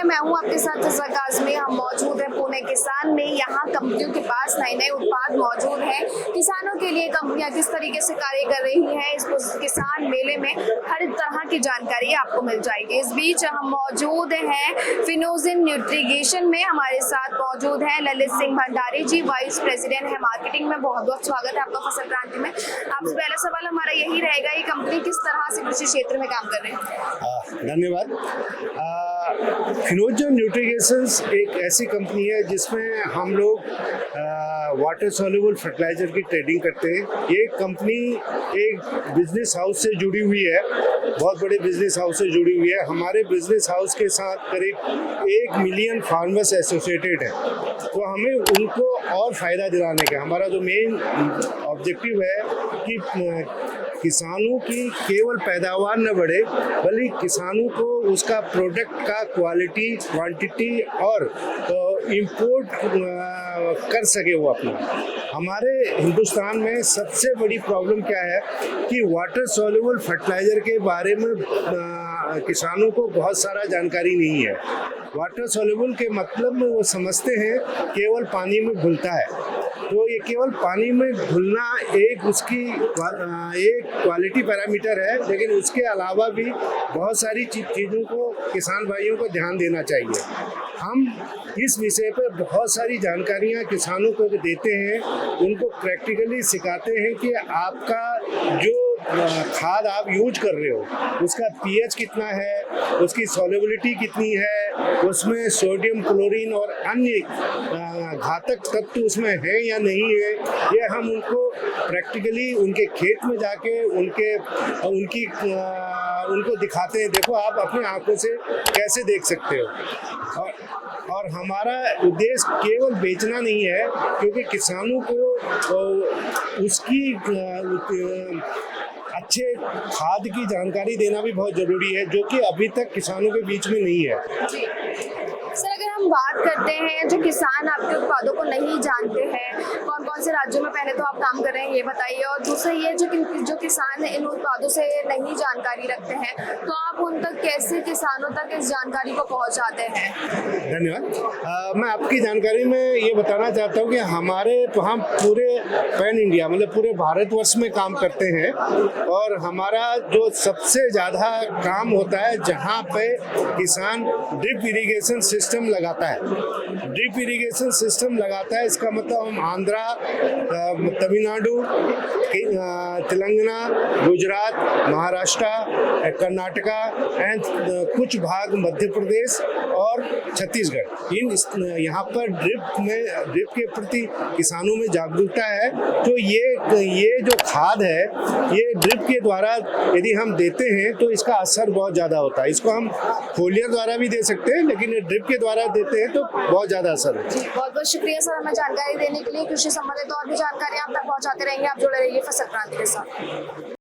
मैं हूं आपके साथ जज़ा में। हम मौजूद हैं पुणे किसान में। यहाँ कंपनियों के पास नए नए उत्पाद मौजूद हैं। किसानों के लिए कंपनियां किस तरीके से कार्य कर रही हैं, इस किसान मेले में हर तरह की जानकारी आपको मिल जाएगी। इस बीच हम मौजूद हैं फिनोजिन न्यूट्रिगेशन में। हमारे साथ मौजूद हैं ललित सिंह भंडारी जी, वाइस प्रेसिडेंट है मार्केटिंग में। बहुत बहुत स्वागत है आपका फसल क्रांति में। आपसे पहला सवाल हमारा यही रहेगा, ये कंपनी किस तरह से कृषि क्षेत्र में काम कर रहे हैं? धन्यवाद। फिनोजिन न्यूट्रिगेशंस एक ऐसी कंपनी है जिसमें हम लोग वाटर सॉल्युबल फर्टिलाइजर की ट्रेडिंग करते हैं। ये कंपनी एक बिजनेस हाउस से जुड़ी हुई है, बहुत बड़े बिजनेस हाउस से जुड़ी हुई है। हमारे बिजनेस हाउस के साथ करीब 1 मिलियन फार्मर्स एसोसिएटेड हैं, तो हमें उनको और फ़ायदा दिलाने का हमारा जो मेन ऑब्जेक्टिव है कि किसानों की केवल पैदावार न बढ़े, बल्कि किसानों को उसका प्रोडक्ट का क्वालिटी, क्वांटिटी और इंपोर्ट कर सके वो अपना। हमारे हिंदुस्तान में सबसे बड़ी प्रॉब्लम क्या है कि वाटर सॉल्युबल फर्टिलाइजर के बारे में किसानों को बहुत सारा जानकारी नहीं है। वाटर सॉल्युबल के मतलब में वो समझते हैं केवल पानी में घुलता है, तो ये केवल पानी में घुलना एक उसकी एक क्वालिटी पैरामीटर है, लेकिन उसके अलावा भी बहुत सारी चीज़ों को किसान भाइयों को ध्यान देना चाहिए। हम इस विषय पर बहुत सारी जानकारियाँ किसानों को देते हैं, उनको प्रैक्टिकली सिखाते हैं कि आपका जो खाद आप यूज कर रहे हो उसका पीएच कितना है, उसकी सॉल्युबिलिटी कितनी है, उसमें सोडियम, क्लोरीन और अन्य घातक तत्व उसमें है या नहीं है। ये हम उनको प्रैक्टिकली उनके खेत में जाके उनको दिखाते हैं। देखो आप अपनी आंखों से कैसे देख सकते हो। और हमारा उद्देश्य केवल बेचना नहीं है, क्योंकि किसानों को उसकी अच्छे खाद की जानकारी देना भी बहुत ज़रूरी है, जो कि अभी तक किसानों के बीच में नहीं है। सर, अगर हम बात करते हैं जो किसान आपके उत्पादों को नहीं जानते हैं, कौन कौन से राज्यों में पहले तो आप काम कर रहे हैं ये बताइए, और दूसरा ये जो किसान इन उत्पादों से नहीं जानकारी रखते हैं, तो आप उन तक कैसे किसानों तक इस जानकारी को पहुंचाते हैं? धन्यवाद। मैं आपकी जानकारी में ये बताना चाहता हूँ कि हम पूरे पैन इंडिया मतलब पूरे भारतवर्ष में काम करते हैं, और हमारा जो सबसे ज़्यादा काम होता है जहाँ पे किसान ड्रिप इरिगेशन सिस्टम लगाता है। ड्रिप इरिगेशन सिस्टम लगाता है, इसका मतलब हम आंध्रा, तमिलनाडु, तेलंगाना, गुजरात, महाराष्ट्र, कर्नाटका एंड कुछ भाग मध्य प्रदेश और छत्तीसगढ़, यहाँ पर ड्रिप के प्रति किसानों में जागरूकता है। तो ये जो खाद है, ये ड्रिप के द्वारा यदि हम देते हैं तो इसका असर बहुत ज़्यादा होता है। इसको हम फोलियर द्वारा भी दे सकते हैं, लेकिन ड्रिप के द्वारा देते हैं तो बहुत ज़्यादा असर है। बहुत बहुत शुक्रिया सर, हमें जानकारी देने के लिए। कृषि संबंधित और भी जानकारी आप तक पहुँचाते रहेंगे। आप जुड़े रहिए फसल क्रांति के साथ।